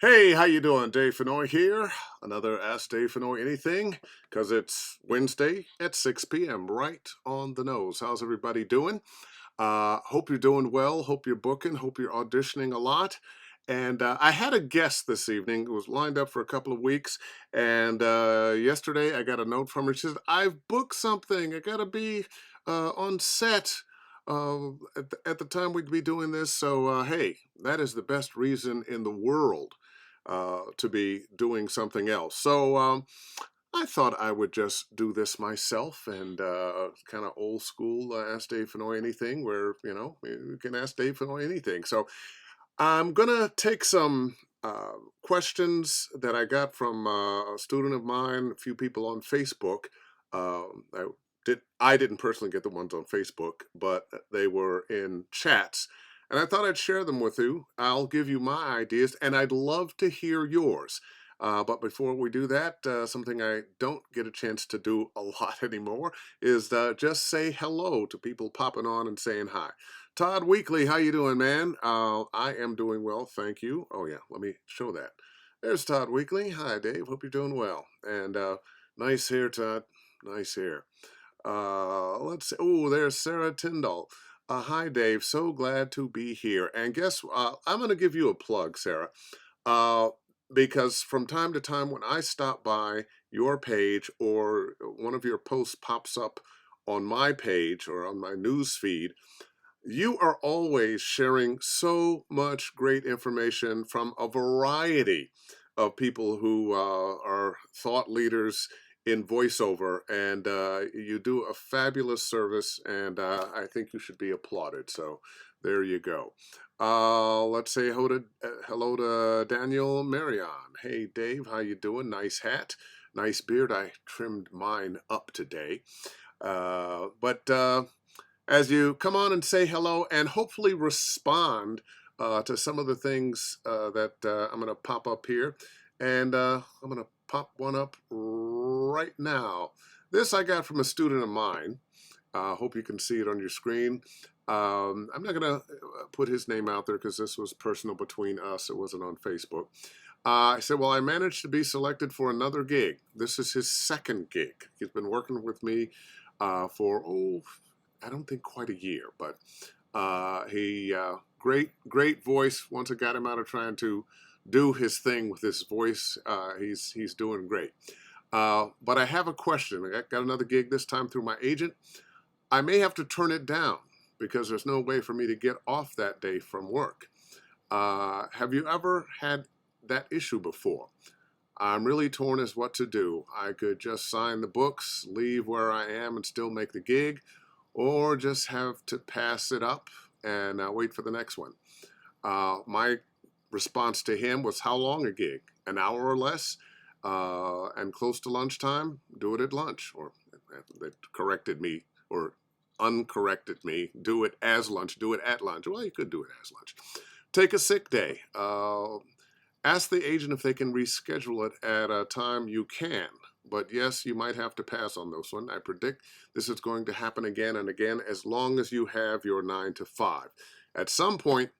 Hey, how you doing? Dave Fennoy here. Another Ask Dave Fennoy Anything, because it's Wednesday at 6 p.m. right on the nose. How's everybody doing? Hope you're doing well. Hope you're booking. Hope you're auditioning a lot. And I had a guest this evening. It was lined up for a couple of weeks. And yesterday I got a note from her. She says, I've booked something. I got to be on set at the time we'd be doing this. So, hey, that is the best reason in the world to be doing something else. So, I thought I would just do this myself and kind of old school ask Dave Fennoy anything where, you can ask Dave Fennoy anything. So I'm going to take some questions that I got from a student of mine, a few people on Facebook. I didn't personally get the ones on Facebook, but they were in chats. And I thought I'd share them with you. I'll give you my ideas, and I'd love to hear yours. But before we do that, something I don't get a chance to do a lot anymore is just say hello to people popping on and saying hi. Todd Weekly, how you doing, man? I am doing well, thank you. Oh yeah, let me show that. There's Todd Weekly. Hi, Dave. Hope you're doing well. And nice hair, Todd. Nice hair. Let's see. Oh, there's Sarah Tyndall. Hi, Dave. So glad to be here. And guess I'm going to give you a plug, Sarah. Uh, because from time to time, when I stop by your page or one of your posts pops up on my page or on my news feed, you are always sharing so much great information from a variety of people who are thought leaders in voiceover, and you do a fabulous service, and I think you should be applauded. So there you go. Let's say hello to Daniel Marion. Hey, Dave, how you doing? Nice hat, nice beard. I trimmed mine up today. But as you come on and say hello and hopefully respond to some of the things that I'm going to pop up here. And I'm going to pop one up right now. This I got from a student of mine. Hope you can see it on your screen. I'm not going to put his name out there because this was personal between us. It wasn't on Facebook. I said, well, I managed to be selected for another gig. This is his second gig. He's been working with me for, I don't think quite a year, but he great voice. Once I got him out of trying to do his thing with his voice, he's doing great. But I have a question. I got another gig this time through my agent. I may have to turn it down because there's no way for me to get off that day from work. Have you ever had that issue before? I'm really torn as what to do. I could just sign the books, leave where I am, and still make the gig, or just have to pass it up and wait for the next one. My response to him was, how long a gig? An hour or less? And close to lunchtime? Do it at lunch. Or they corrected me or uncorrected me. Do it as lunch. Do it at lunch. Well, you could do it as lunch. Take a sick day. Ask the agent if they can reschedule it at a time you can. But yes, you might have to pass on this one. I predict this is going to happen again and again as long as you have your 9 to 5. At some point,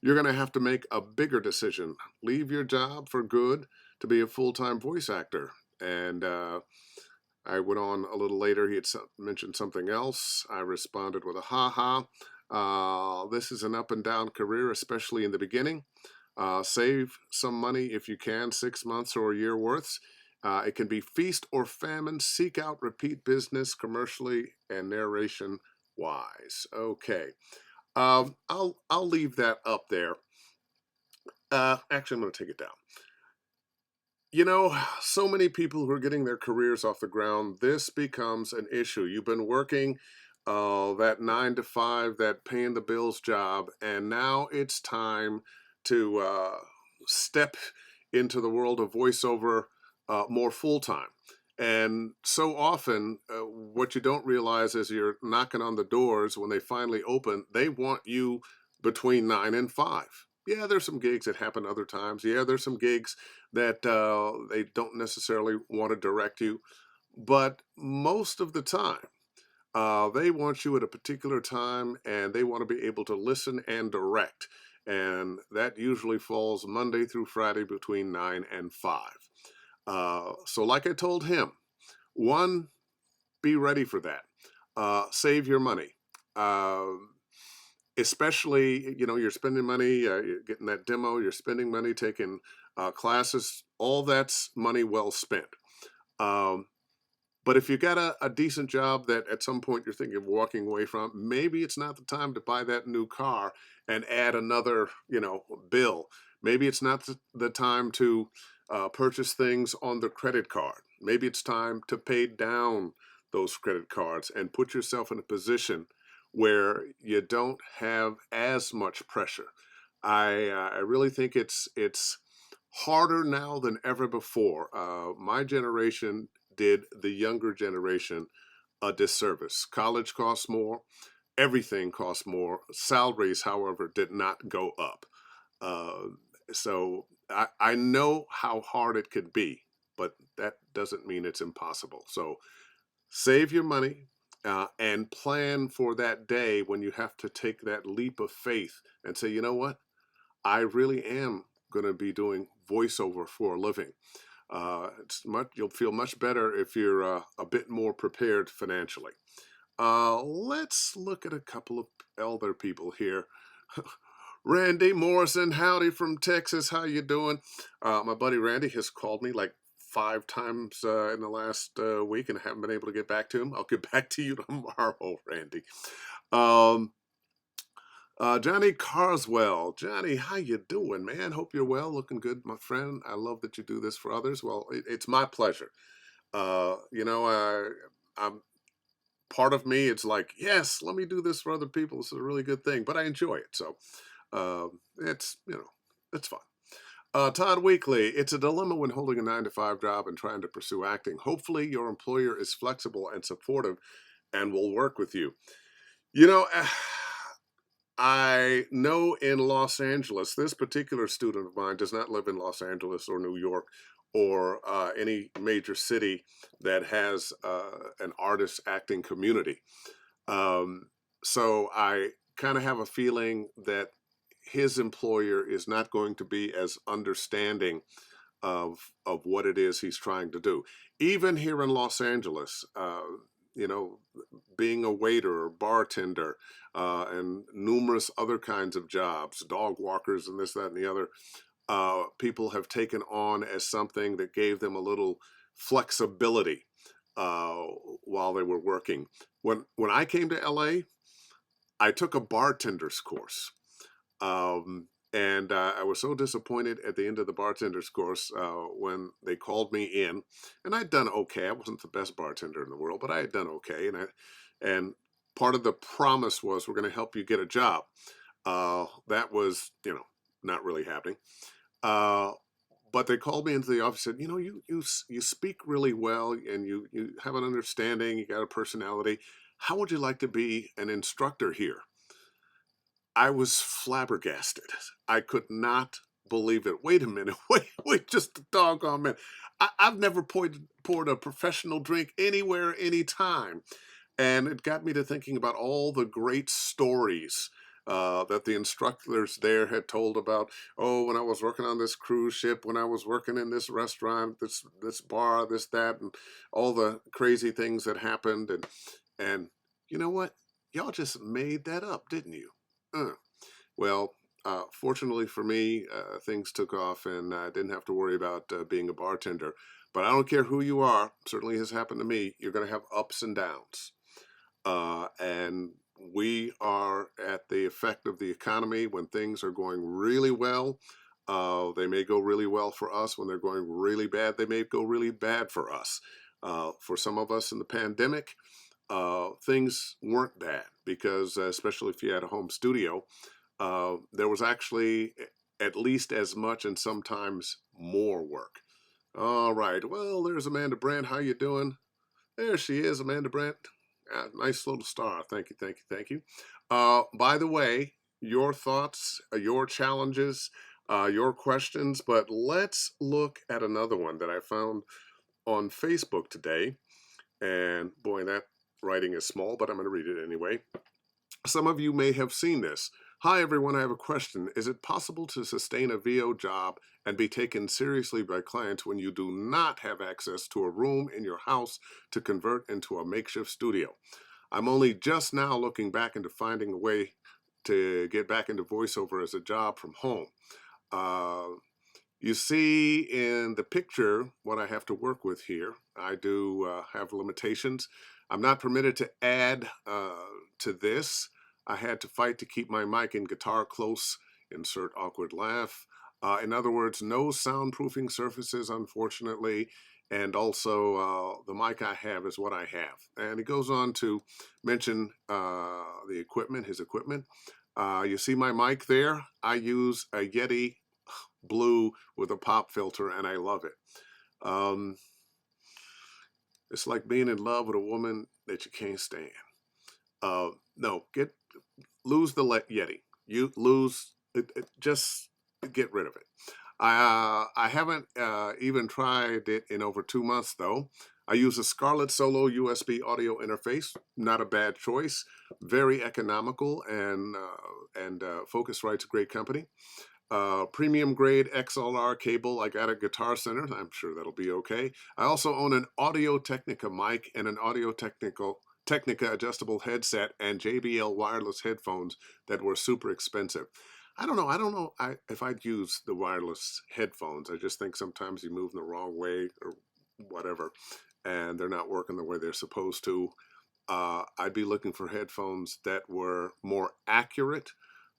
you're going to have to make a bigger decision. Leave your job for good to be a full-time voice actor. And I went on a little later. He had mentioned something else. I responded with a ha-ha. This is an up and down career, especially in the beginning. Save some money if you can, 6 months or a year worth. It can be feast or famine. Seek out repeat business commercially and narration wise. Okay. I'll leave that up there. Actually, I'm going to take it down. You know, so many people who are getting their careers off the ground, this becomes an issue. You've been working that 9 to 5, that paying the bills job, and now it's time to step into the world of voiceover more full time. And so often, what you don't realize is you're knocking on the doors when they finally open, they want you between 9 and 5. Yeah, there's some gigs that happen other times. Yeah, there's some gigs that they don't necessarily want to direct you. But most of the time, they want you at a particular time and they want to be able to listen and direct. and that usually falls Monday through Friday between 9 and 5. So, like I told him, one, be ready for that. Save your money. Especially, you're spending money, you're getting that demo, you're spending money taking classes, all that's money well spent. Um, but if you got a decent job that at some point you're thinking of walking away from, maybe it's not the time to buy that new car and add another, bill. Maybe it's not the time to purchase things on the credit card. Maybe it's time to pay down those credit cards and put yourself in a position where you don't have as much pressure. I really think it's harder now than ever before. My generation did the younger generation a disservice. College costs more, everything costs more. Salaries, however, did not go up. Uh, so I know how hard it could be, but that doesn't mean it's impossible. So save your money and plan for that day when you have to take that leap of faith and say, you know what? I really am going to be doing voiceover for a living. You'll feel much better if you're a bit more prepared financially. Let's look at a couple of elder people here. Randy Morrison, howdy from Texas. How you doing? My buddy Randy has called me like 5 times in the last week, and I haven't been able to get back to him. I'll get back to you tomorrow, Randy. Um, Johnny Carswell. Johnny, how you doing, man? Hope you're well. Looking good, my friend. I love that you do this for others. Well, it's my pleasure. I'm part of me. It's like, yes, let me do this for other people. This is a really good thing, but I enjoy it. So it's fun. Todd Weekly, it's a dilemma when holding a 9 to 5 job and trying to pursue acting. Hopefully, your employer is flexible and supportive and will work with you. You know, I know in Los Angeles, this particular student of mine does not live in Los Angeles or New York or any major city that has an artist acting community. Um, so I kind of have a feeling that his employer is not going to be as understanding of what it is he's trying to do. Even here in Los Angeles, you know, being a waiter or bartender and numerous other kinds of jobs, dog walkers and this, that, and the other, people have taken on as something that gave them a little flexibility uh, while they were working. When I came to LA, I took a bartender's course. And I was so disappointed at the end of the bartender's course when they called me in, and I'd done okay. I wasn't the best bartender in the world, but I had done okay. And part of the promise was we're going to help you get a job. That was, not really happening. Uh, but they called me into the office and said, you speak really well, and you have an understanding. You got a personality. How would you like to be an instructor here? I was flabbergasted. I could not believe it. Wait a minute. Wait, just a doggone minute. I've never poured a professional drink anywhere, anytime. And it got me to thinking about all the great stories that the instructors there had told about. Oh, when I was working on this cruise ship, when I was working in this restaurant, this bar, this, that, and all the crazy things that happened. And you know what? Y'all just made that up, didn't you? Uh, well, fortunately for me, things took off and I didn't have to worry about being a bartender. But I don't care who you are, certainly has happened to me, you're going to have ups and downs. And we are at the effect of the economy when things are going really well. They may go really well for us. When they're going really bad, they may go really bad for us. For some of us in the pandemic, things weren't bad because, especially if you had a home studio, there was actually at least as much and sometimes more work. All right. Well, there's Amanda Brandt. How you doing? There she is, Amanda Brandt. Nice little star. Thank you, thank you, thank you. By the way, your thoughts, your challenges, your questions, but let's look at another one that I found on Facebook today. And boy, that writing is small, but I'm going to read it anyway. Some of you may have seen this. Hi, everyone. I have a question. Is it possible to sustain a VO job and be taken seriously by clients when you do not have access to a room in your house to convert into a makeshift studio? I'm only just now looking back into finding a way to get back into voiceover as a job from home. Uh, you see in the picture what I have to work with here. I do have limitations. I'm not permitted to add to this. I had to fight to keep my mic and guitar close, insert awkward laugh. In other words, no soundproofing surfaces, unfortunately. And also, the mic I have is what I have. And he goes on to mention the equipment, his equipment. You see my mic there? I use a Yeti blue with a pop filter, and I love it. Um, it's like being in love with a woman that you can't stand. No, lose the Yeti. You lose just get rid of it. I haven't even tried it in over 2 months though. I use a Scarlett Solo USB audio interface. Not a bad choice. Very economical, and Focusrite's a great company. Premium grade XLR cable. I got a Guitar Center. I'm sure that'll be okay. I also own an Audio Technica mic and an Technica adjustable headset and JBL wireless headphones that were super expensive. I don't know if I'd use the wireless headphones. I just think sometimes you move them the wrong way or whatever, and they're not working the way they're supposed to. I'd be looking for headphones that were more accurate.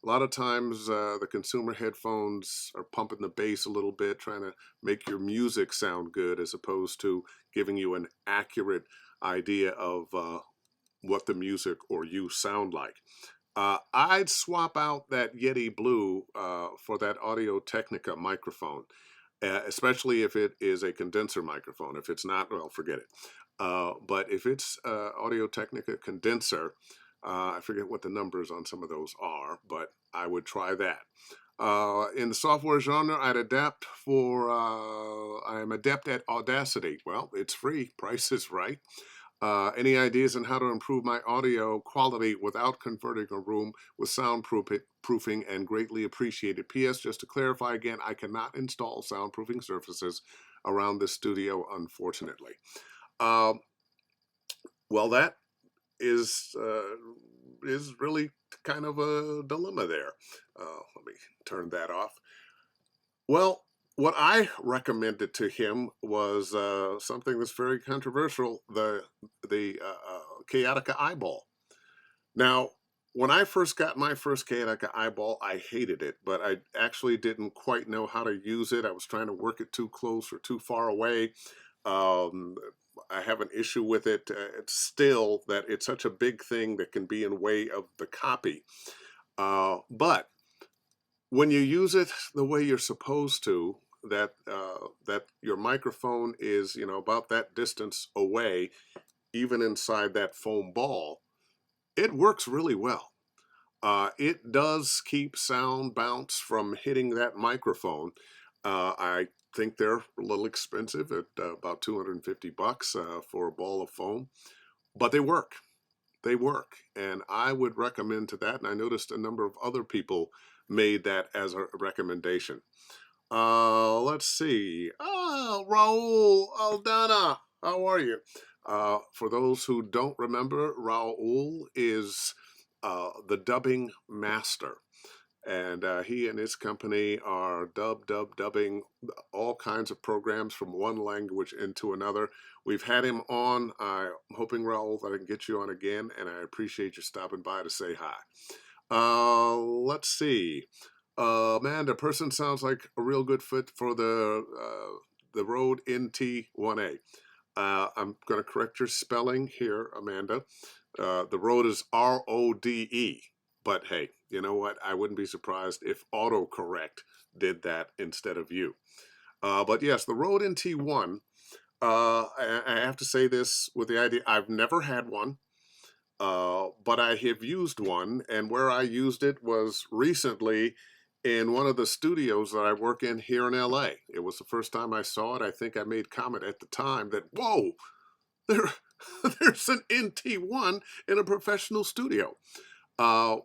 A lot of times, the consumer headphones are pumping the bass a little bit, trying to make your music sound good, as opposed to giving you an accurate idea of what the music or you sound like. I'd swap out that Yeti Blue for that Audio Technica microphone, especially if it is a condenser microphone. If it's not, well, forget it. But if it's Audio Technica condenser, I forget what the numbers on some of those are, but I would try that. In the software genre, I'm adept at Audacity. Well, it's free, price is right. Any ideas on how to improve my audio quality without converting a room with soundproofing and greatly appreciated. P.S. Just to clarify again, I cannot install soundproofing surfaces around this studio, unfortunately. Um, well, that is really kind of a dilemma there. Let me turn that off. Well, what I recommended to him was something that's very controversial: the Chaotica eyeball. Now, when I first got my first Chaotica eyeball, I hated it, but I actually didn't quite know how to use it. I was trying to work it too close or too far away. Um, I have an issue with it. It's still that it's such a big thing that can be in way of the copy. But when you use it the way you're supposed to, that your microphone is, about that distance away, even inside that foam ball, it works really well. It does keep sound bounce from hitting that microphone. I think they're a little expensive at about 250 bucks for a ball of foam, but they work. They work, and I would recommend to that. And I noticed a number of other people made that as a recommendation. Let's see. Oh, Raul Aldana, how are you? For those who don't remember, Raul is the dubbing master. And he and his company are dubbing all kinds of programs from one language into another. We've had him on. I'm hoping, Raul, that I can get you on again, and I appreciate you stopping by to say hi. Let's see. Man, the person sounds like a real good fit for the Rode NT1A. I'm going to correct your spelling here, Amanda. The Rode is RODE. But hey, you know what? I wouldn't be surprised if autocorrect did that instead of you. But yes, the Rode NT1, I have to say this with the idea, I've never had one. But I have used one, and where I used it was recently in one of the studios that I work in here in LA. It was the first time I saw it. I think I made comment at the time that, whoa, there, there's an NT1 in a professional studio.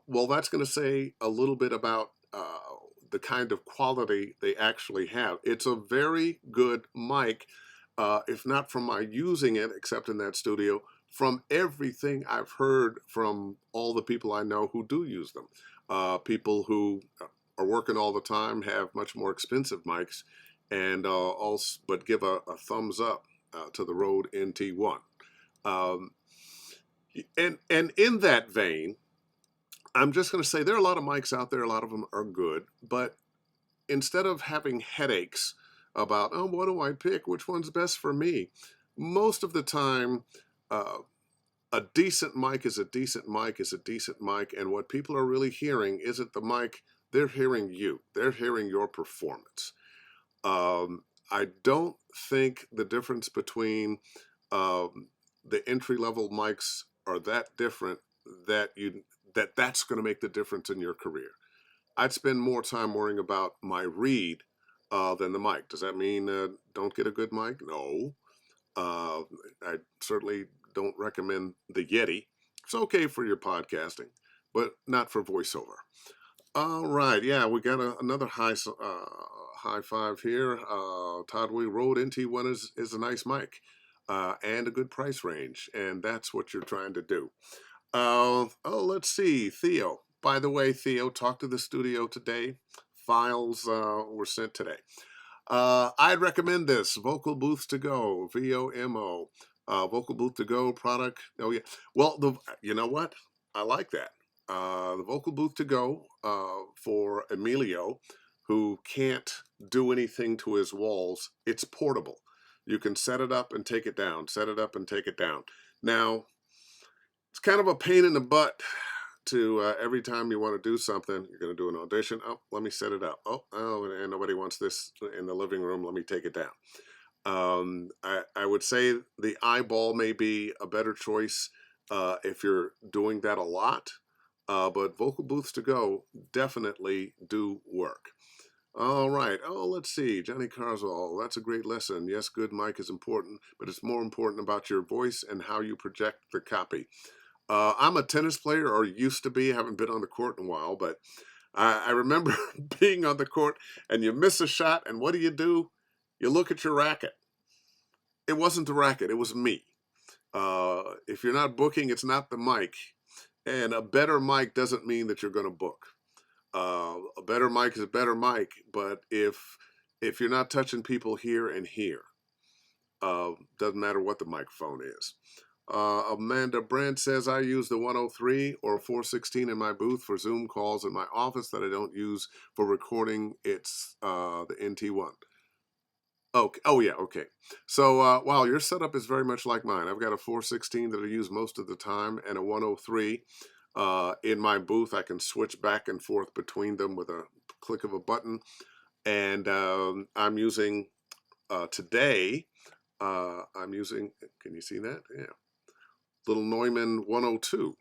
Well, that's going to say a little bit about the kind of quality they actually have. It's a very good mic, if not from my using it, except in that studio, from everything I've heard from all the people I know who do use them. People who are working all the time have much more expensive mics, and also, but give a thumbs up to the Rode NT1. Um, and in that vein, I'm just going to say there are a lot of mics out there. A lot of them are good, but instead of having headaches about, oh, what do I pick? Which one's best for me? Most of the time, uh, a decent mic is a decent mic is a decent mic. And what people are really hearing isn't the mic, they're hearing you, they're hearing your performance. I don't think the difference between um, the entry level mics are that different that that's going to make the difference in your career. I'd spend more time worrying about my read than the mic. Does that mean don't get a good mic? No. Uh, I certainly don't recommend the Yeti. It's okay for your podcasting, but not for voiceover. All right, yeah, we got another high five here. Todd, we Rode NT1 is a nice mic and a good price range, and that's what you're trying to do. Oh, let's see. Theo. By the way, Theo, talk to the studio today. Files were sent today. I'd recommend this Vocal Booths to Go, VOMO. Vocal Booth to Go product. Oh, yeah. Well, you know what? I like that. The Vocal Booth to Go for Emilio, who can't do anything to his walls, it's portable. You can set it up and take it down, set it up and take it down. Now, it's kind of a pain in the butt to every time you want to do something, you're going to do an audition. Oh, let me set it up. Oh, and nobody wants this in the living room. Let me take it down. I would say the eyeball may be a better choice if you're doing that a lot, but vocal booths to go definitely do work. All right. Oh, let's see. Johnny Carswell. That's a great lesson. Yes, good mic is important, but it's more important about your voice and how you project the copy. I'm a tennis player, or used to be. Haven't been on the court in a while, but I remember being on the court and you miss a shot, and what do? You look at your racket. It wasn't the racket, it was me. If you're not booking, it's not the mic. And a better mic doesn't mean that you're going to book. A better mic is a better mic, but if you're not touching people here and here, doesn't matter what the microphone is. Amanda Brent says, I use the 103 or 416 in my booth for Zoom calls in my office that I don't use for recording. It's the NT1. Okay. Oh, yeah. Okay. So, wow, your setup is very much like mine. I've got a 416 that I use most of the time and a 103. In my booth, I can switch back and forth between them with a click of a button. And I'm using today, I'm using, can you see that? Yeah. Little Neumann 102,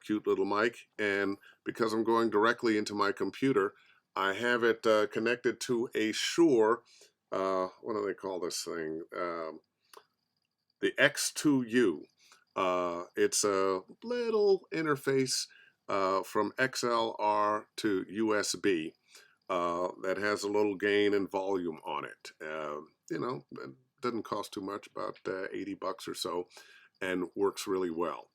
cute little mic. And because I'm going directly into my computer, I have it connected to a Shure, what do they call this thing? The X2U. It's a little interface from XLR to USB that has a little gain and volume on it. It doesn't cost too much, about 80 bucks or so, and works really well.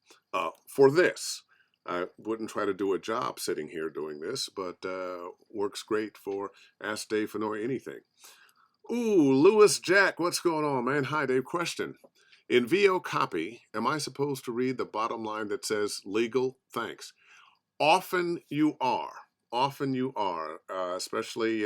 For this, I wouldn't try to do a job sitting here doing this, but works great for Ask Dave Fennoy anything. Ooh, Lewis Jack, what's going on, man? Hi, Dave. Question. In VO copy, am I supposed to read the bottom line that says legal? Thanks. Often you are. Often you are, especially,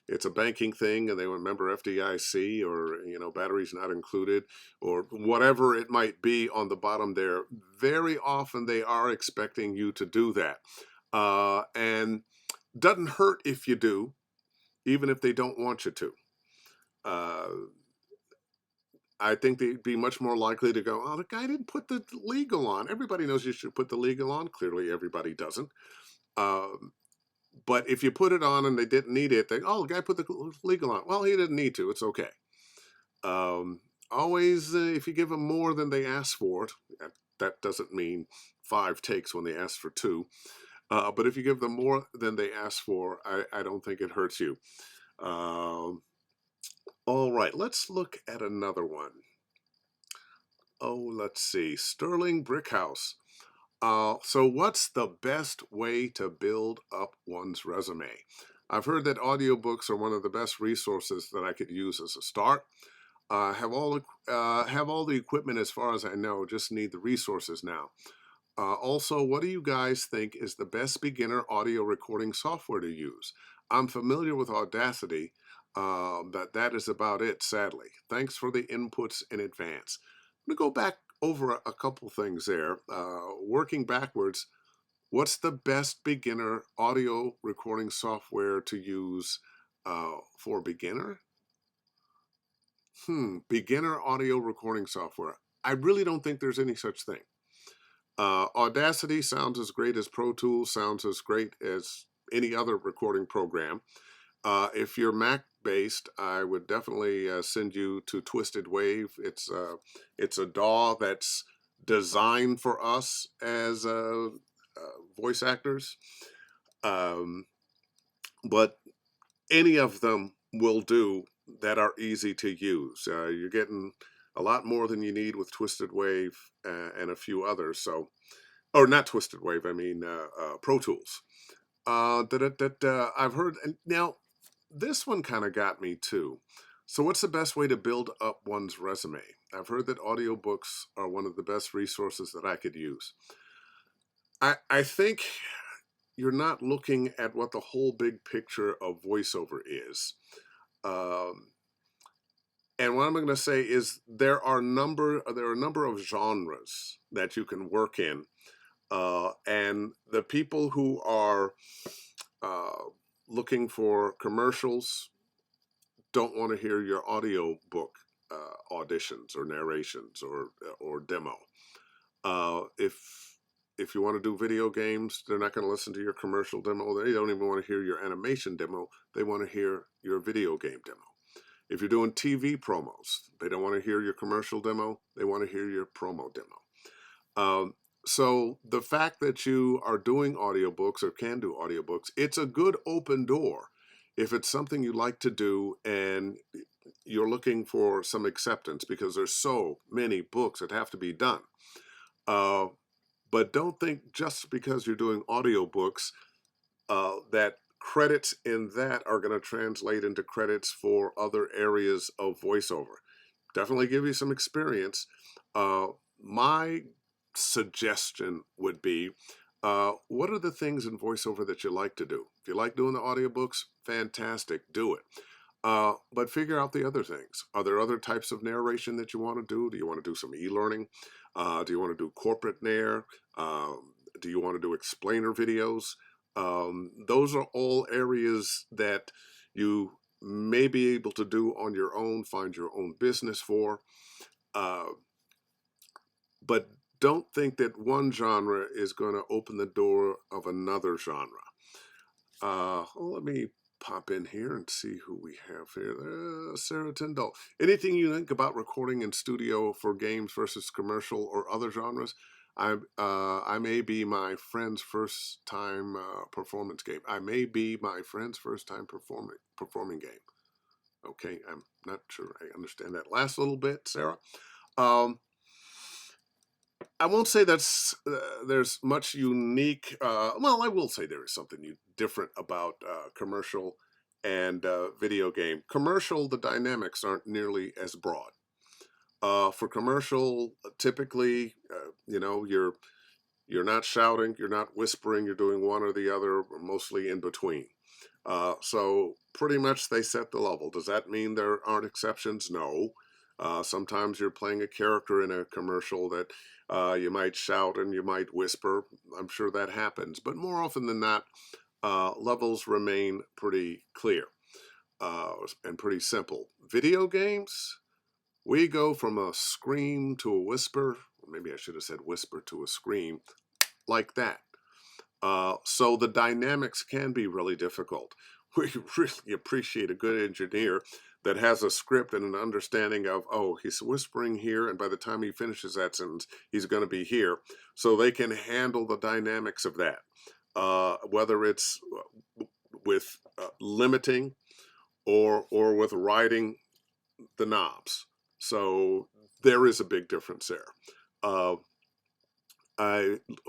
it's a banking thing and they remember FDIC or, batteries not included or whatever it might be on the bottom there. Very often they are expecting you to do that. And doesn't hurt if you do, even if they don't want you to. Uh, I think they'd be much more likely to go, oh, the guy didn't put the legal on. Everybody knows you should put the legal on. Clearly, everybody doesn't. But if you put it on and they didn't need it, the guy put the legal on. Well, he didn't need to. It's okay. Always, if you give them more than they ask for, that doesn't mean 5 takes when they ask for 2. But if you give them more than they ask for, I don't think it hurts you. Um, all right, let's look at another one. Oh, let's see. Sterling Brickhouse. So what's the best way to build up one's resume? I've heard that audiobooks are one of the best resources that I could use as a start. Have all the equipment as far as I know, just need the resources now. Also, what do you guys think is the best beginner audio recording software to use? I'm familiar with Audacity, but that is about it, sadly. Thanks for the inputs in advance. I'm going to go back over a couple things there. Working backwards, what's the best beginner audio recording software to use for beginner? Beginner audio recording software. I really don't think there's any such thing. Audacity sounds as great as Pro Tools, sounds as great as any other recording program. If you're Mac based, I would definitely send you to Twisted Wave. It's a DAW that's designed for us as voice actors, um, but any of them will do that are easy to use. You're getting a lot more than you need with Twisted Wave and a few others. So, or not Twisted Wave, I mean Pro Tools. I've heard, and now this one kind of got me too. So, what's the best way to build up one's resume? I've heard that audiobooks are one of the best resources that I could use. I think you're not looking at what the whole big picture of voiceover is. Um, and what I'm going to say is there are a number of genres that you can work in, and the people who are uh, looking for commercials don't want to hear your audio book auditions or narrations or demo. If you want to do video games, they're not going to listen to your commercial demo. They don't even want to hear your animation demo. They want to hear your video game demo. If you're doing TV promos, they don't want to hear your commercial demo. They want to hear your promo demo. So the fact that you are doing audiobooks or can do audiobooks, it's a good open door if it's something you like to do and you're looking for some acceptance because there's so many books that have to be done. But don't think just because you're doing audiobooks that credits in that are going to translate into credits for other areas of voiceover. Definitely give you some experience. My suggestion would be what are the things in voiceover that you like to do? If you like doing the audiobooks, fantastic, do it. But figure out the other things. Are there other types of narration that you want to do? Do you want to do some e-learning? Do you want to do corporate narr? Do you want to do explainer videos? Those are all areas that you may be able to do on your own, find your own business for. But don't think that one genre is going to open the door of another genre. Let me pop in here and see who we have here. Sarah Tyndall. Anything you think about recording in studio for games versus commercial or other genres? I may be my friend's first time performance game. I may be my friend's first time performing game. Okay, I'm not sure I understand that last little bit, Sarah. I won't say there's much unique. Well, I will say there is something different about commercial and video game. Commercial, the dynamics aren't nearly as broad. For commercial, typically, you're not shouting, you're not whispering, you're doing one or the other, or mostly in between. So pretty much they set the level. Does that mean there aren't exceptions? No. Sometimes you're playing a character in a commercial that you might shout and you might whisper. I'm sure that happens. But more often than not, levels remain pretty clear and pretty simple. Video games, we go from a scream to a whisper. Maybe I should have said whisper to a scream, like that. So the dynamics can be really difficult. we really appreciate a good engineer that has a script and an understanding of, oh, he's whispering here, and by the time he finishes that sentence, he's going to be here. So they can handle the dynamics of that, whether it's with limiting or with writing the knobs. So there is a big difference there. Uh,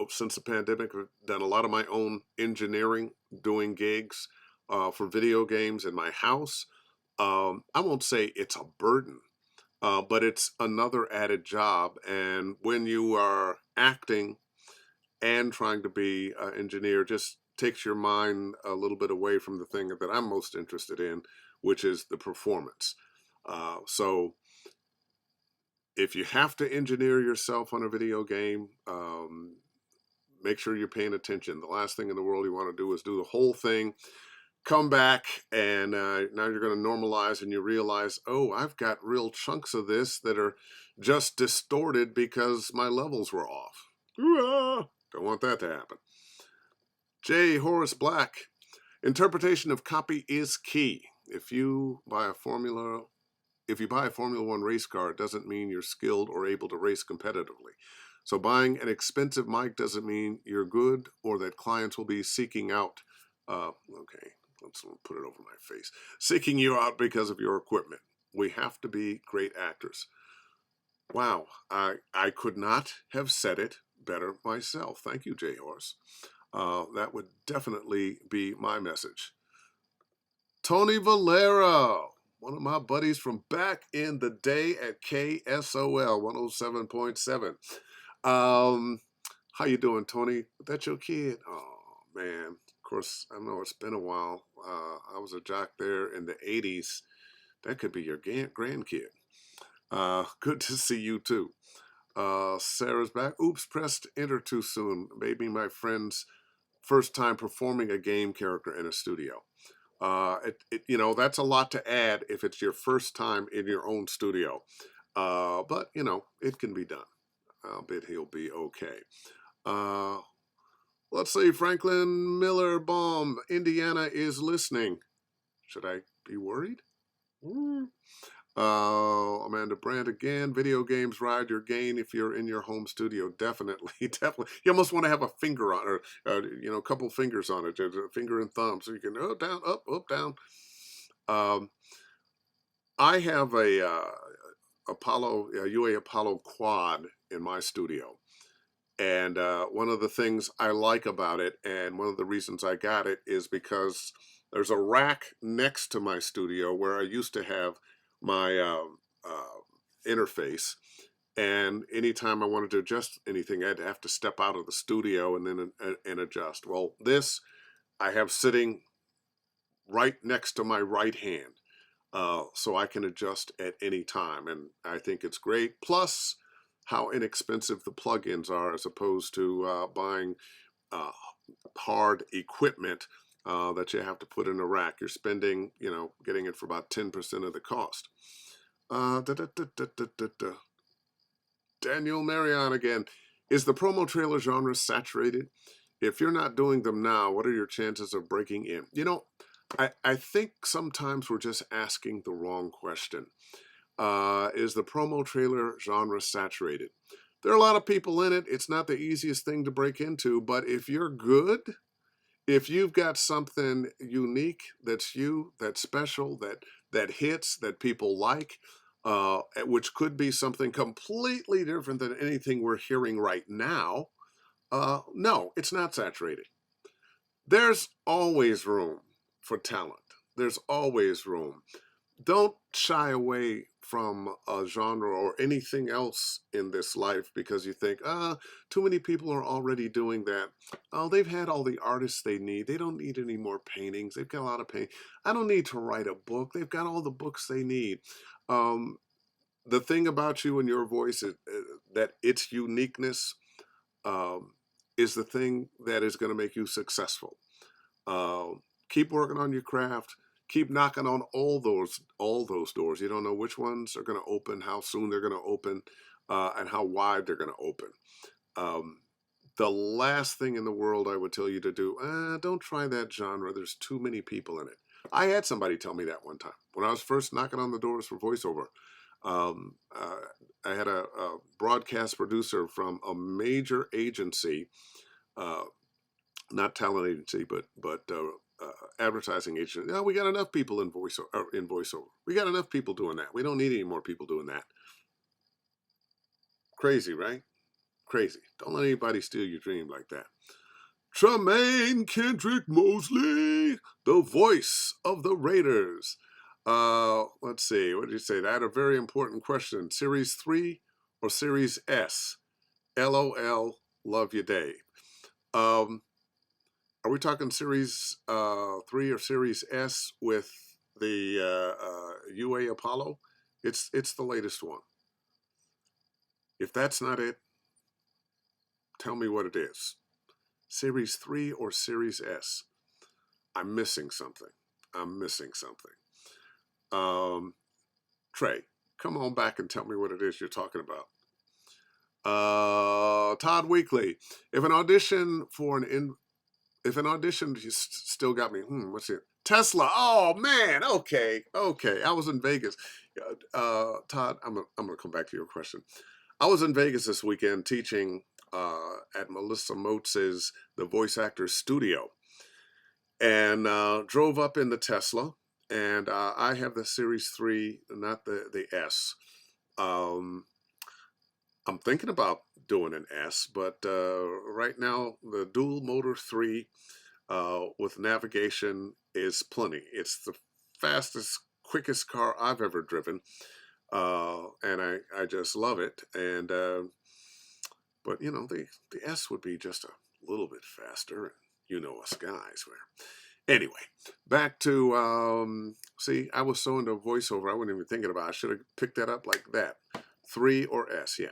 since the pandemic, have done a lot of my own engineering, doing gigs for video games in my house. I won't say it's a burden, but it's another added job. And when you are acting and trying to be an engineer, just takes your mind a little bit away from the thing that I'm most interested in, which is the performance. So if you have to engineer yourself on a video game, make sure you're paying attention. The last thing in the world you want to do is do the whole thing, come back, and now you're going to normalize and you realize, oh, I've got real chunks of this that are just distorted because my levels were off. Don't want that to happen. J. Horace Black, interpretation of copy is key. If you buy a Formula One race car, it doesn't mean you're skilled or able to race competitively. So buying an expensive mic doesn't mean you're good or that clients will be seeking out. Okay, let's put it over my face. Seeking you out because of your equipment. We have to be great actors. Wow, I could not have said it better myself. Thank you, J. Horse. That would definitely be my message. Tony Valera, one of my buddies from back in the day at KSOL 107.7. How you doing, Tony? That your kid? Oh, man. Of course, I know it's been a while. I was a jock there in the 80s. That could be your grandkid. Good to see you, too. Sarah's back. Oops, pressed enter too soon. Maybe my friend's first time performing a game character in a studio. That's a lot to add if it's your first time in your own studio. But, it can be done. I'll bet he'll be okay. Let's see, Franklin Miller Baum, Indiana is listening. Should I be worried? Amanda Brandt again. Video games ride your gain if you're in your home studio. Definitely, definitely. You almost want to have a finger on, or a couple fingers on it, a finger and thumb, so you can down, up, down. I have a UA Apollo quad in my studio. And one of the things I like about it, and one of the reasons I got it, is because there's a rack next to my studio where I used to have my interface. And anytime I wanted to adjust anything, I'd have to step out of the studio and then and adjust. Well, this I have sitting right next to my right hand. So I can adjust at any time. And I think it's great. Plus, how inexpensive the plugins are as opposed to buying uh, hard equipment that you have to put in a rack. You're spending, getting it for about 10% of the cost. Da, da, da, da, da, da, da. Daniel Marion again. Is the promo trailer genre saturated? If you're not doing them now, what are your chances of breaking in? I think sometimes we're just asking the wrong question. Is the promo trailer genre saturated? There are a lot of people in it. It's not the easiest thing to break into, but if you're good, if you've got something unique that's special, that hits, that people like, which could be something completely different than anything we're hearing right now, no, it's not saturated. There's always room for talent. There's always room. Don't shy away from a genre or anything else in this life because you think, too many people are already doing that. Oh, they've had all the artists they need. They don't need any more paintings. They've got a lot of paint. I don't need to write a book. They've got all the books they need. The thing about you and your voice is that its uniqueness is the thing that is going to make you successful. Keep working on your craft. Keep knocking on all those doors. You don't know which ones are going to open, how soon they're going to open, and how wide they're going to open. The last thing in the world I would tell you to do, don't try that genre. There's too many people in it. I had somebody tell me that one time when I was first knocking on the doors for voiceover. Um, uh, I had a broadcast producer from a major agency, uh, not talent agency, but advertising agency. No, we got enough people in voiceover. We got enough people doing that. We don't need any more people doing that. Crazy, right? Crazy. Don't let anybody steal your dream like that. Tremaine Kendrick Mosley, the voice of the Raiders. Let's see. What did you say? I had a very important question. Series 3 or Series S? LOL. Love you, Dave. Um, are we talking Series 3 or Series S with the UA Apollo? It's the latest one. If that's not it, tell me what it is. Series 3 or Series S? I'm missing something. I'm missing something. Trey, come on back and tell me what it is you're talking about. Todd Weekly, if an audition for if an audition you still got me. What's it? Tesla. Oh man. Okay. Okay. I was in Vegas. Todd, I'm gonna come back to your question. I was in Vegas this weekend teaching at Melissa Motz's The Voice Actors Studio, and drove up in the Tesla. And I have the Series 3, not the S. Um, I'm thinking about doing an S, but right now the dual motor 3 with navigation is plenty. It's the fastest, quickest car I've ever driven, and I just love it. And but you know the S would be just a little bit faster. You know us guys where. Anyway, back to see. I was so into voiceover, I wasn't even thinking about it. I should have picked that up like that. 3 or S, yeah.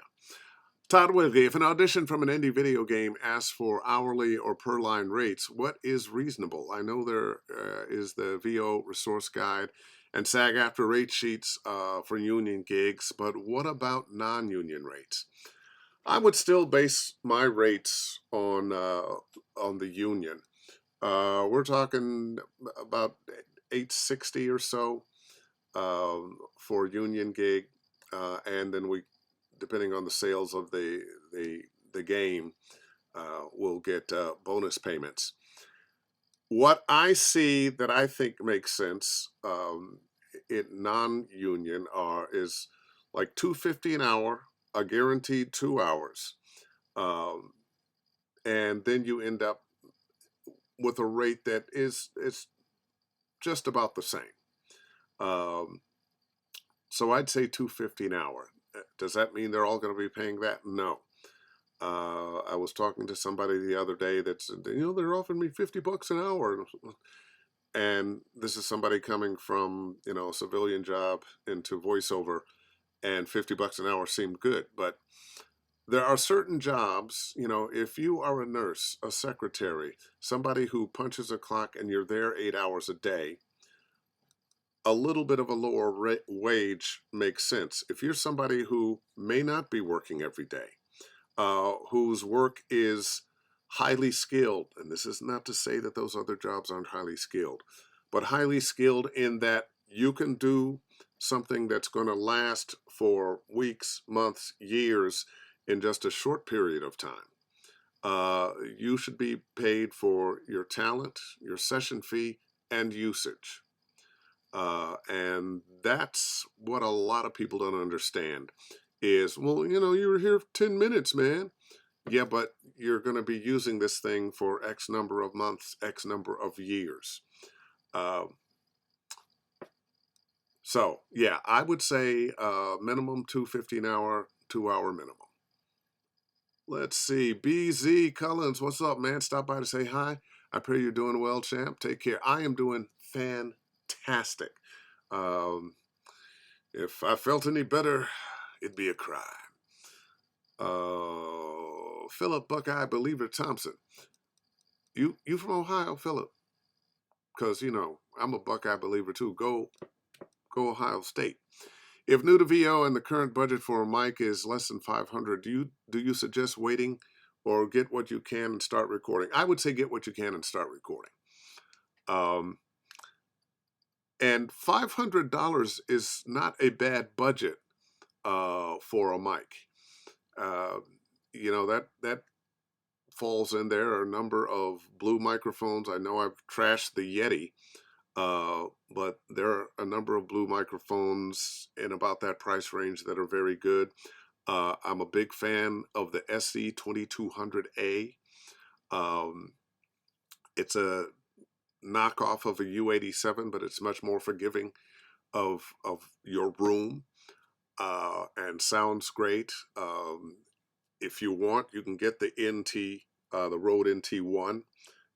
Todd Wilkie, if an audition from an indie video game asks for hourly or per line rates, what is reasonable? I know there is the VO resource guide and SAG-AFTRA rate sheets for union gigs, but what about non-union rates? I would still base my rates on the union. We're talking about 860 or so for union gig, and then we, depending on the sales of the game, we'll get bonus payments. What I see that I think makes sense in non-union is like 250 an hour, a guaranteed 2 hours, um, and then you end up with a rate that is it's just about the same. Um, so I'd say 250 an hour. Does that mean they're all going to be paying that? No. I was talking to somebody the other day that said, they're offering me $50 an hour. And this is somebody coming from, a civilian job into voiceover, and $50 an hour seemed good. But there are certain jobs, if you are a nurse, a secretary, somebody who punches a clock and you're there 8 hours a day, a little bit of a lower wage makes sense. If you're somebody who may not be working every day, whose work is highly skilled, and this is not to say that those other jobs aren't highly skilled, but highly skilled in that you can do something that's going to last for weeks, months, years in just a short period of time. You should be paid for your talent, your session fee, and usage. And that's what a lot of people don't understand is, well, you were here 10 minutes, man. Yeah, but you're going to be using this thing for X number of months, X number of years. So, yeah, I would say minimum 250 an hour, 2 hour minimum. Let's see. BZ Collins, what's up, man? Stop by to say hi. I pray you're doing well, champ. Take care. I am doing fantastic. If I felt any better, it'd be a crime. Philip Buckeye Believer Thompson. You from Ohio, Philip? Because I'm a Buckeye believer too. Go Ohio State. If new to VO and the current budget for a mic is less than 500, do you suggest waiting or get what you can and start recording? I would say get what you can and start recording. And $500 is not a bad budget for a mic. Uh, that falls in there are a number of blue microphones. I know I've trashed the Yeti, but there are a number of blue microphones in about that price range that are very good. I'm a big fan of the SE 2200A. Um, it's a knockoff of a U87, but it's much more forgiving of your room and sounds great. If you want, you can get the the Rode NT1,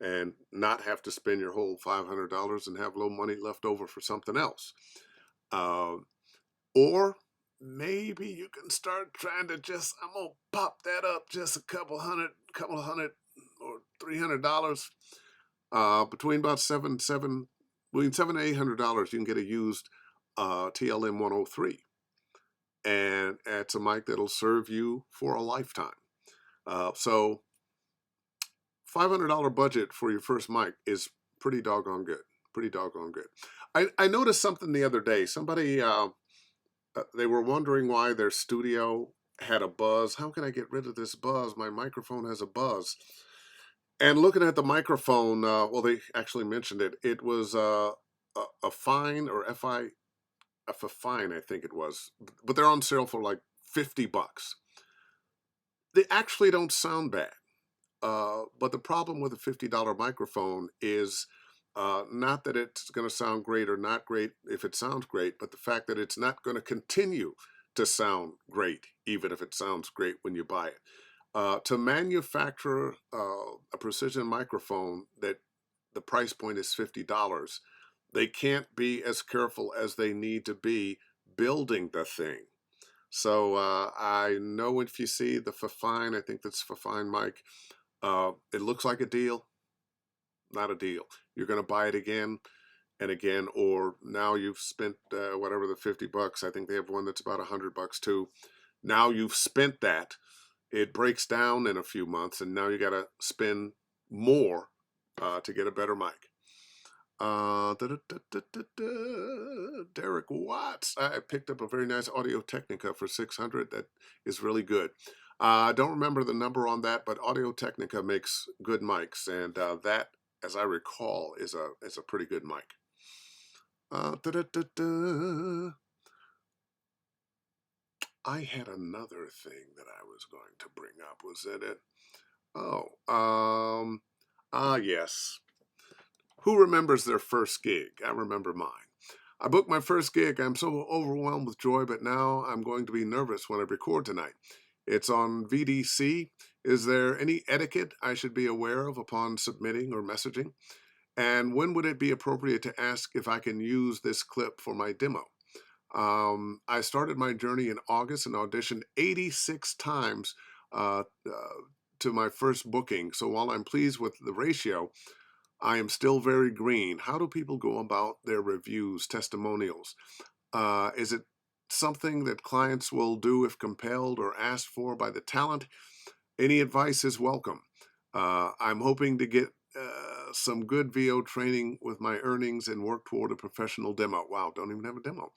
and not have to spend your whole $500 and have low money left over for something else. Uh, or maybe you can start trying to I'm gonna pop that up just a couple hundred or $300. Between about between $700 and $800, you can get a used TLM 103, and it's a mic that'll serve you for a lifetime. So $500 budget for your first mic is pretty doggone good. Pretty doggone good. I noticed something the other day. Somebody they were wondering why their studio had a buzz. How can I get rid of this buzz? My microphone has a buzz. And looking at the microphone, well, they actually mentioned it. It was a Fine or a Fine, I think it was. But they're on sale for like $50. They actually don't sound bad. But the problem with a $50 microphone is not that it's going to sound great or not great if it sounds great, but the fact that it's not going to continue to sound great, even if it sounds great when you buy it. To manufacture a precision microphone that the price point is $50, they can't be as careful as they need to be building the thing. So I know if you see the Fafine, I think that's Fafine mic, it looks like a deal, not a deal. You're going to buy it again and again, or now you've spent whatever the $50. I think they have one that's about $100 too. Now you've spent that. It breaks down in a few months, and now you got to spend more to get a better mic. Derek Watts. I picked up a very nice Audio Technica for $600. That is really good. I don't remember the number on that, but Audio Technica makes good mics, and that, as I recall, is a pretty good mic. I had another thing that I was going to bring up. Was that it? Yes. Who remembers their first gig? I remember mine. I booked my first gig. I'm so overwhelmed with joy, but now I'm going to be nervous when I record tonight. It's on VDC. Is there any etiquette I should be aware of upon submitting or messaging? And when would it be appropriate to ask if I can use this clip for my demo? I started my journey in August and auditioned 86 times to my first booking. So while I'm pleased with the ratio, I am still very green. How do people go about their reviews, testimonials? Is it something that clients will do if compelled or asked for by the talent? Any advice is welcome. I'm hoping to get some good VO training with my earnings and work toward a professional demo. Wow, don't even have a demo.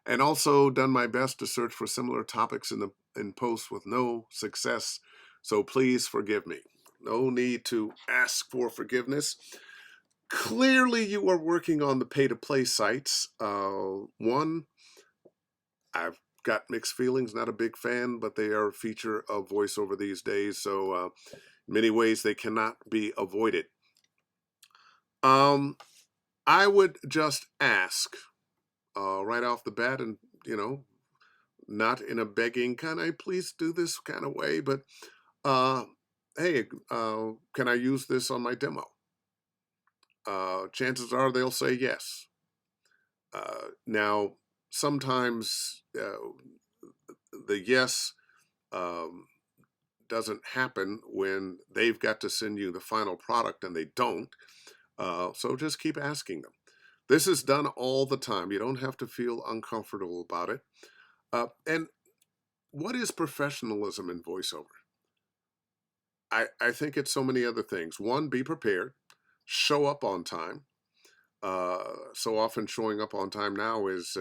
And also done my best to search for similar topics in posts with no success. So please forgive me. No need to ask for forgiveness. Clearly, you are working on the pay-to-play sites. One, I've got mixed feelings, not a big fan, but they are a feature of VoiceOver these days. So in many ways, they cannot be avoided. I would just ask right off the bat, and, not in a begging, can I please do this kind of way, but hey, can I use this on my demo? Chances are they'll say yes. Now, sometimes the yes doesn't happen when they've got to send you the final product and they don't. So just keep asking them. This is done all the time. You don't have to feel uncomfortable about it. And what is professionalism in voiceover? I think it's so many other things. One, be prepared, show up on time, So often showing up on time now is,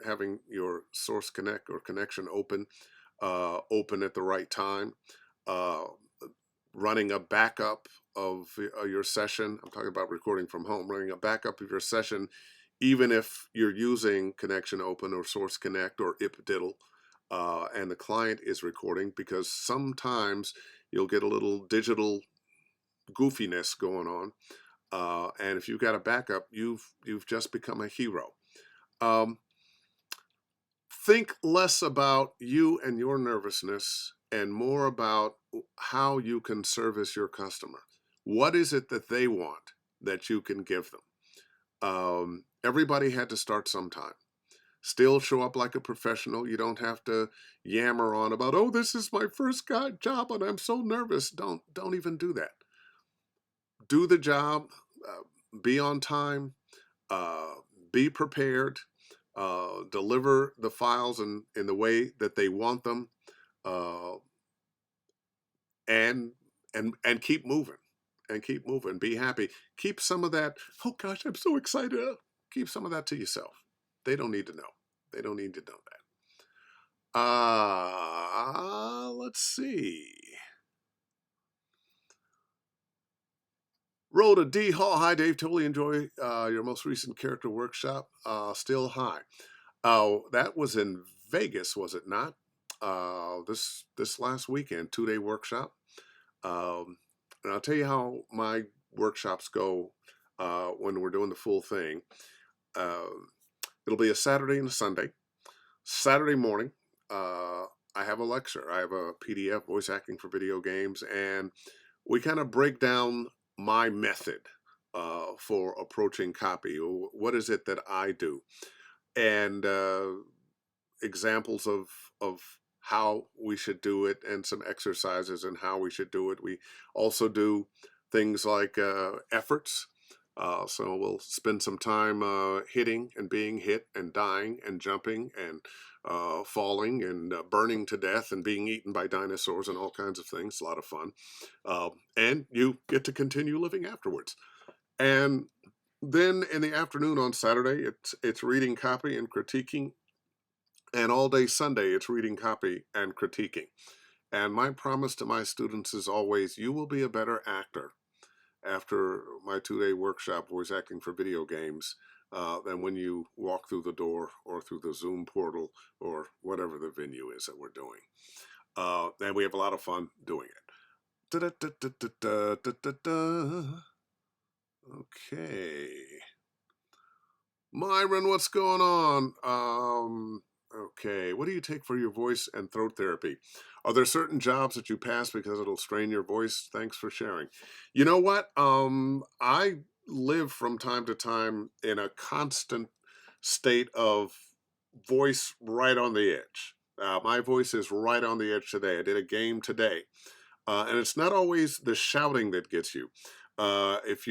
having your source connect or connection open at the right time, uh, running a backup of your session. I'm talking about recording from home, running a backup of your session, even if you're using Connection Open or Source Connect or IpDiddle, and the client is recording, because sometimes you'll get a little digital goofiness going on. And if you've got a backup, you've just become a hero. Um, think less about you and your nervousness and more about how you can service your customer. What is it that they want that you can give them? Everybody had to start sometime. Still show up like a professional. You don't have to yammer on about, oh, this is my first job and I'm so nervous. Don't even do that. Do the job. Be on time. Uh, be prepared. Deliver the files in the way that they want them, uh, and keep moving, and keep moving. Be happy. Keep some of that. Oh gosh, I'm so excited. Keep some of that to yourself. They don't need to know. They don't need to know that. Let's see. Rhoda D. Hall. Hi, Dave. Totally enjoy your most recent character workshop. Still high. Oh, that was in Vegas, was it not? This last weekend, 2-day workshop. And I'll tell you how my workshops go when we're doing the full thing. Uh, it'll be a Saturday and a Sunday. Saturday morning, I have a lecture. I have a PDF, Voice Acting for Video Games, and we kind of break down my method for approaching copy. What is it that I do? And examples of how we should do it, and some exercises and how we should do it. We also do things like efforts. So we'll spend some time hitting and being hit and dying and jumping and falling and burning to death and being eaten by dinosaurs and all kinds of things. A lot of fun. And you get to continue living afterwards. And then in the afternoon on Saturday, it's reading copy and critiquing, and all day Sunday, it's reading copy and critiquing. And my promise to my students is always, you will be a better actor after my 2-day workshop, Voice Acting for Video Games, than when you walk through the door or through the Zoom portal or whatever the venue is that we're doing. And we have a lot of fun doing it. Okay. Myron, what's going on? Okay, what do you take for your voice and throat therapy? Are there certain jobs that you pass because it'll strain your voice? Thanks for sharing. You know what? I live from time to time in a constant state of voice right on the edge. My voice is right on the edge today. I did a game today, and it's not always the shouting that gets you. If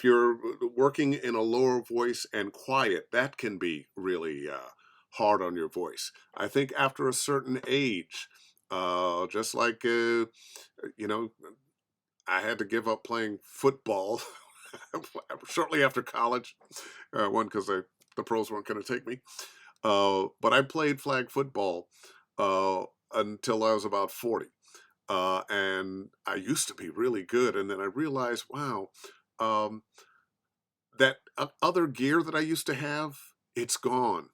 you're working in a lower voice and quiet, that can be really hard on your voice. I think after a certain age, just like you know, I had to give up playing football shortly after college. One, because the pros weren't going to take me. But I played flag football uh, until I was about 40. And I used to be really good. And then I realized, wow, um, that other gear that I used to have, it's gone.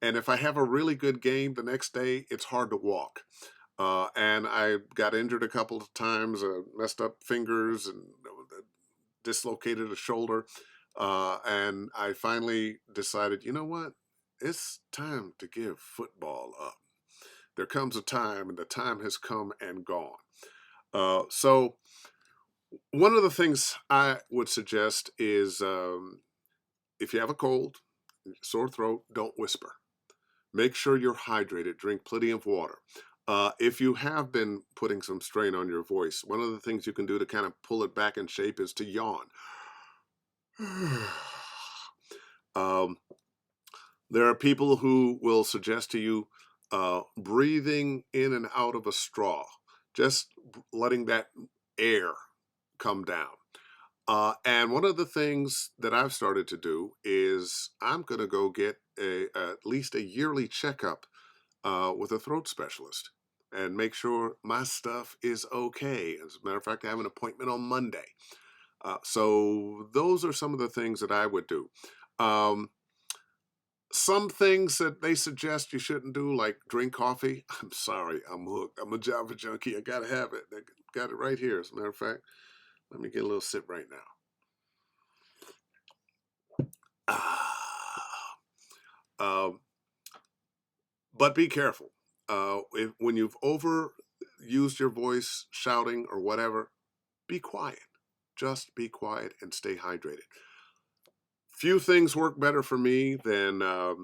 And if I have a really good game the next day, it's hard to walk. And I got injured a couple of times, messed up fingers, and dislocated a shoulder. And I finally decided, you know what? It's time to give football up. There comes a time, and the time has come and gone. So one of the things I would suggest is, if you have a cold, sore throat, don't whisper. Make sure you're hydrated. Drink plenty of water. If you have been putting some strain on your voice, one of the things you can do to kind of pull it back in shape is to yawn. um, there are people who will suggest to you breathing in and out of a straw, just letting that air come down. And one of the things that I've started to do is I'm going to go get at least a yearly checkup with a throat specialist and make sure my stuff is okay. As a matter of fact, I have an appointment on Monday. So those are some of the things that I would do. Um, some things that they suggest you shouldn't do, like drink coffee. I'm sorry, I'm hooked. I'm a Java junkie. I gotta have it. I got it right here. As a matter of fact, let me get a little sip right now. Ah. Um, but be careful. When you've overused your voice shouting or whatever, be quiet. Just be quiet and stay hydrated. Few things work better for me than a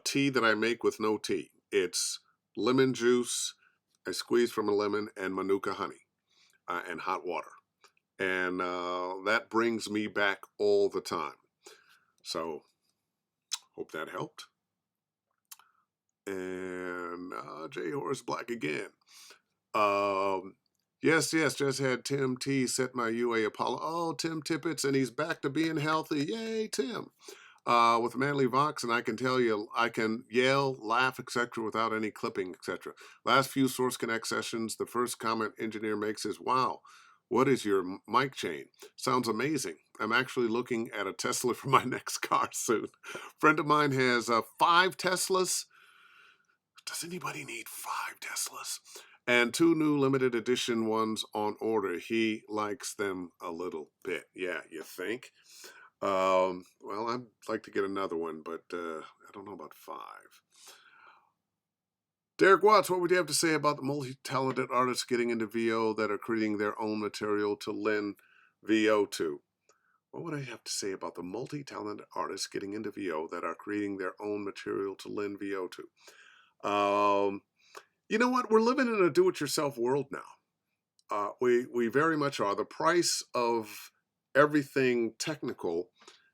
tea that I make with no tea. It's lemon juice, I squeeze from a lemon, and manuka honey and hot water. And that brings me back all the time. So, hope that helped. And J. Horace Black again. Um, yes, just had Tim T set my UA Apollo. Oh, Tim Tippett, and he's back to being healthy. Yay, Tim. With Manly Vox, and I can tell you, I can yell, laugh, etc., without any clipping, etc. Last few Source Connect sessions, the first comment engineer makes is, "Wow, what is your mic chain? Sounds amazing. I'm actually looking at a Tesla for my next car soon." Friend of mine has 5 Teslas. Does anybody need 5 Teslas? And 2 new limited edition ones on order. He likes them a little bit. Yeah, you think? Well, I'd like to get another one, but I don't know about 5. Derek Watts, what would you have to say about the multi-talented artists getting into VO that are creating their own material to lend VO to? What would I have to say about the multi-talented artists getting into VO that are creating their own material to lend VO to? You know what? We're living in a do-it-yourself world now. We very much are. The price of everything technical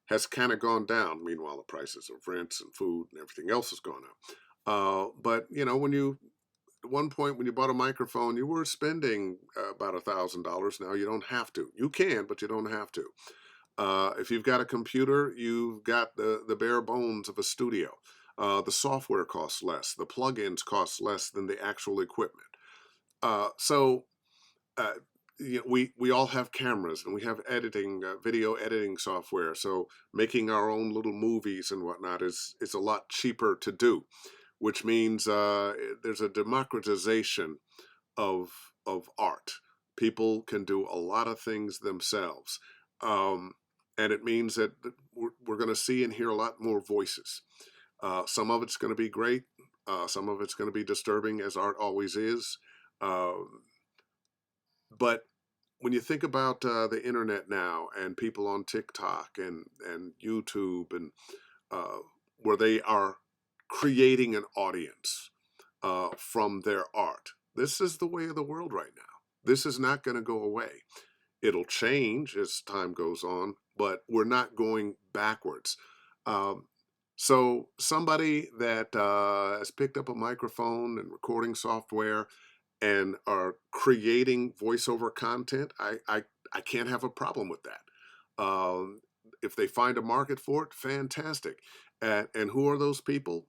has kind of gone down. Meanwhile, the prices of rents and food and everything else has gone up. But you know, at one point when you bought a microphone, you were spending about $1,000. Now you don't have to. You can, but you don't have to. If you've got a computer, you've got the bare bones of a studio. The software costs less. The plugins cost less than the actual equipment. So uh, we all have cameras and we have editing, video editing software. So making our own little movies and whatnot is a lot cheaper to do, which means there's a democratization of art. People can do a lot of things themselves, um, and it means that we're going to see and hear a lot more voices. Some of it's going to be great. Some of it's going to be disturbing, as art always is. Um, but when you think about the internet now and people on TikTok and YouTube and uh, where they are creating an audience from their art, this is the way of the world right now. This is not going to go away. It'll change as time goes on, but we're not going backwards. Um, so somebody that has picked up a microphone and recording software and are creating voiceover content, I can't have a problem with that. If they find a market for it, fantastic. And who are those people?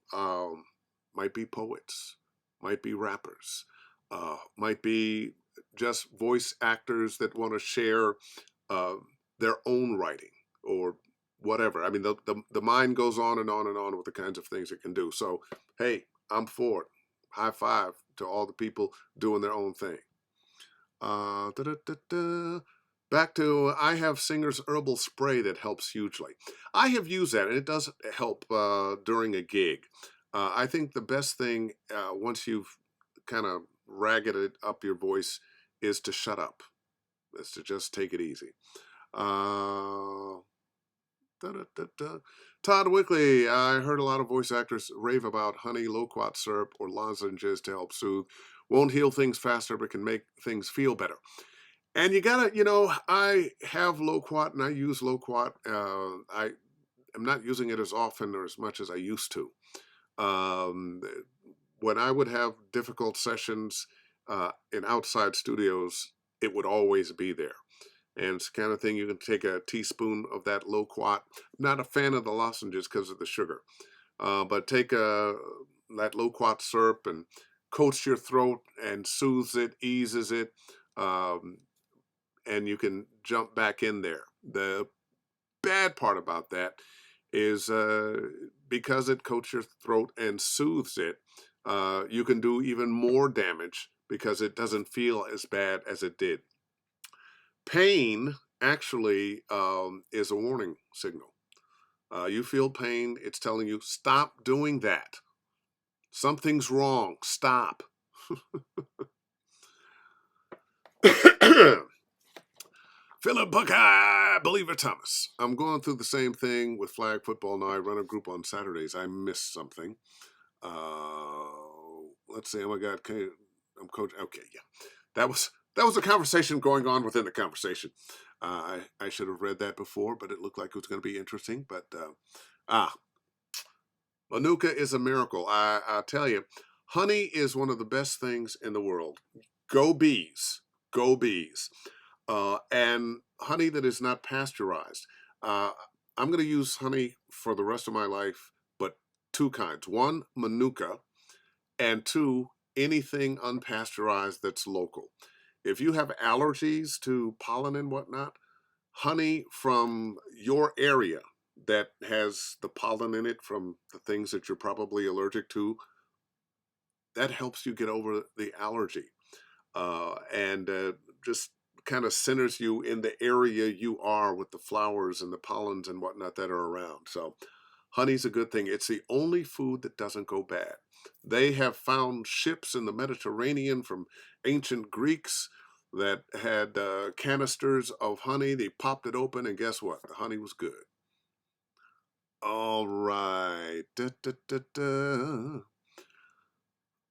Might be poets, might be rappers, might be just voice actors that want to share uh, their own writing or whatever. I mean, the mind goes on and on and on with the kinds of things it can do. So, hey, I'm for it. High five to all the people doing their own thing. Da, da, da, da. Back to I have Singer's herbal spray that helps hugely. I have used that and it does help during a gig. I think the best thing once you've kind of ragged up your voice is to shut up. Is to just take it easy. Uh, Da, da, da, da. Todd Wickley, I heard a lot of voice actors rave about honey, loquat syrup, or lozenges to help soothe. Won't heal things faster, but can make things feel better. And you gotta, I have loquat and I use loquat. I am not using it as often or as much as I used to. Um, when I would have difficult sessions in outside studios, it would always be there. And it's the kind of thing you can take a teaspoon of that loquat. I'm not a fan of the lozenges because of the sugar, but take that loquat syrup and coats your throat and soothes it, eases it, um, and you can jump back in there. The bad part about that is because it coats your throat and soothes it, you can do even more damage because it doesn't feel as bad as it did. Pain actually is a warning signal. You feel pain, it's telling you, stop doing that. Something's wrong. Stop. Philip Buckeye, Believer Thomas. I'm going through the same thing with flag football now. I run a group on Saturdays. I missed something. Let's see. Oh my God, I'm coach. Okay, yeah, that was a conversation going on within the conversation. I should have read that before, but it looked like it was going to be interesting. But Manuka is a miracle. I tell you, honey is one of the best things in the world. Go bees, go bees, and honey that is not pasteurized. Uh, I'm going to use honey for the rest of my life, but two kinds: one, Manuka, and two, anything unpasteurized that's local. If you have allergies to pollen and whatnot, honey from your area that has the pollen in it from the things that you're probably allergic to, that helps you get over the allergy, and just kind of centers you in the area you are with the flowers and the pollens and whatnot that are around. So honey's a good thing. It's the only food that doesn't go bad. They have found ships in the Mediterranean from ancient Greeks that had canisters of honey. They popped it open, and guess what? The honey was good. All right. Da, da, da, da.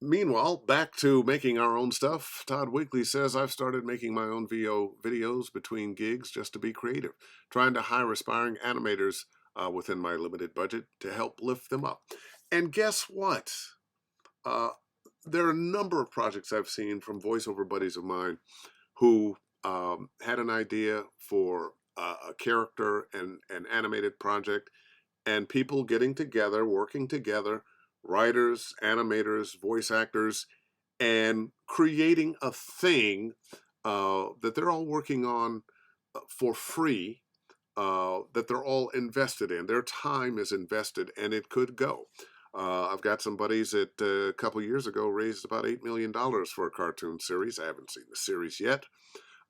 Meanwhile, back to making our own stuff. Todd Weekly says, I've started making my own VO videos between gigs just to be creative, trying to hire aspiring animators within my limited budget to help lift them up. And guess what? Uh, there are a number of projects I've seen from voiceover buddies of mine who had an idea for a character and an animated project, and people getting together, working together, writers, animators, voice actors, and creating a thing that they're all working on for free, that they're all invested in. Their time is invested, and it could go. I've got some buddies that a couple years ago raised about $8 million for a cartoon series. I haven't seen the series yet.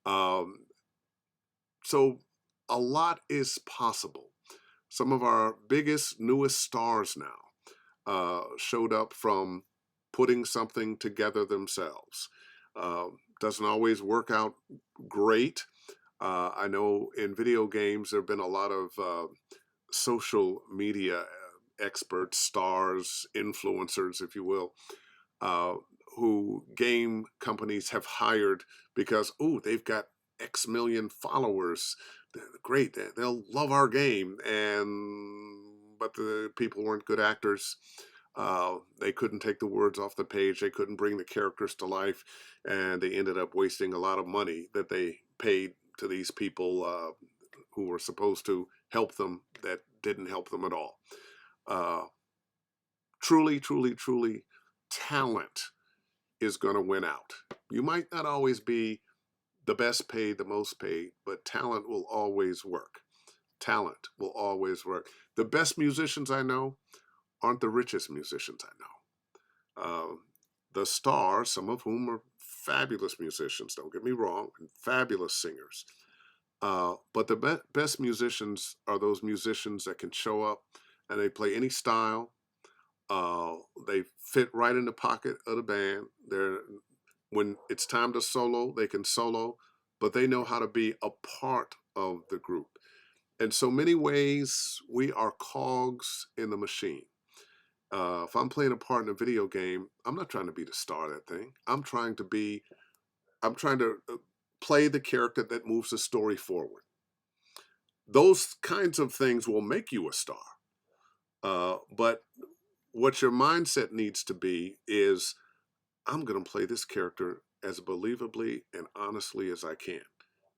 Um, so a lot is possible. Some of our biggest, newest stars now showed up from putting something together themselves. Doesn't always work out great. I know in video games there have been a lot of social media experts, stars, influencers, if you will, uh, who game companies have hired because, oh, they've got X million followers. Great, they'll love our game. But the people weren't good actors. They couldn't take the words off the page. They couldn't bring the characters to life, and they ended up wasting a lot of money that they paid to these people who were supposed to help them that didn't help them at all. Uh, Truly, truly, truly, talent is going to win out. You might not always be the best paid, the most paid, but talent will always work. Talent will always work. The best musicians I know aren't the richest musicians I know. The stars, some of whom are fabulous musicians, don't get me wrong, and fabulous singers. But the best musicians are those musicians that can show up and they play any style. They fit right in the pocket of the band. When it's time to solo, they can solo, but they know how to be a part of the group. In so many ways, we are cogs in the machine. If I'm playing a part in a video game, I'm not trying to be the star of that thing. I'm trying to play the character that moves the story forward. Those kinds of things will make you a star. But what your mindset needs to be is, I'm going to play this character as believably and honestly as I can.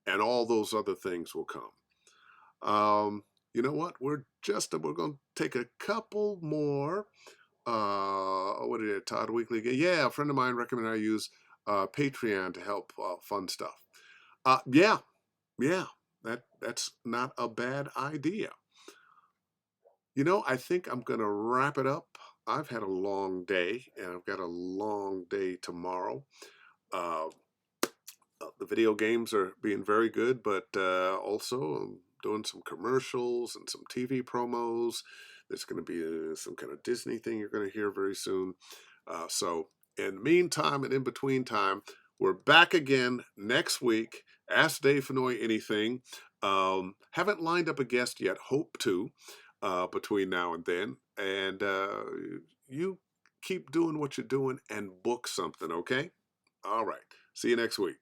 and all those other things will come. You know what? We're going to take a couple more. What did it? Todd Weekly again? Yeah, a friend of mine recommended I use Patreon to help fund stuff. Yeah, yeah, that's not a bad idea. You know, I think I'm going to wrap it up. I've had a long day, and I've got a long day tomorrow. Uh, the video games are being very good, but also I'm doing some commercials and some TV promos. There's going to be some kind of Disney thing you're going to hear very soon. So, in the meantime and in between time, we're back again next week. Ask Dave Fennoy anything. Haven't lined up a guest yet. Hope to between now and then. And you keep doing what you're doing and book something, okay? All right. See you next week.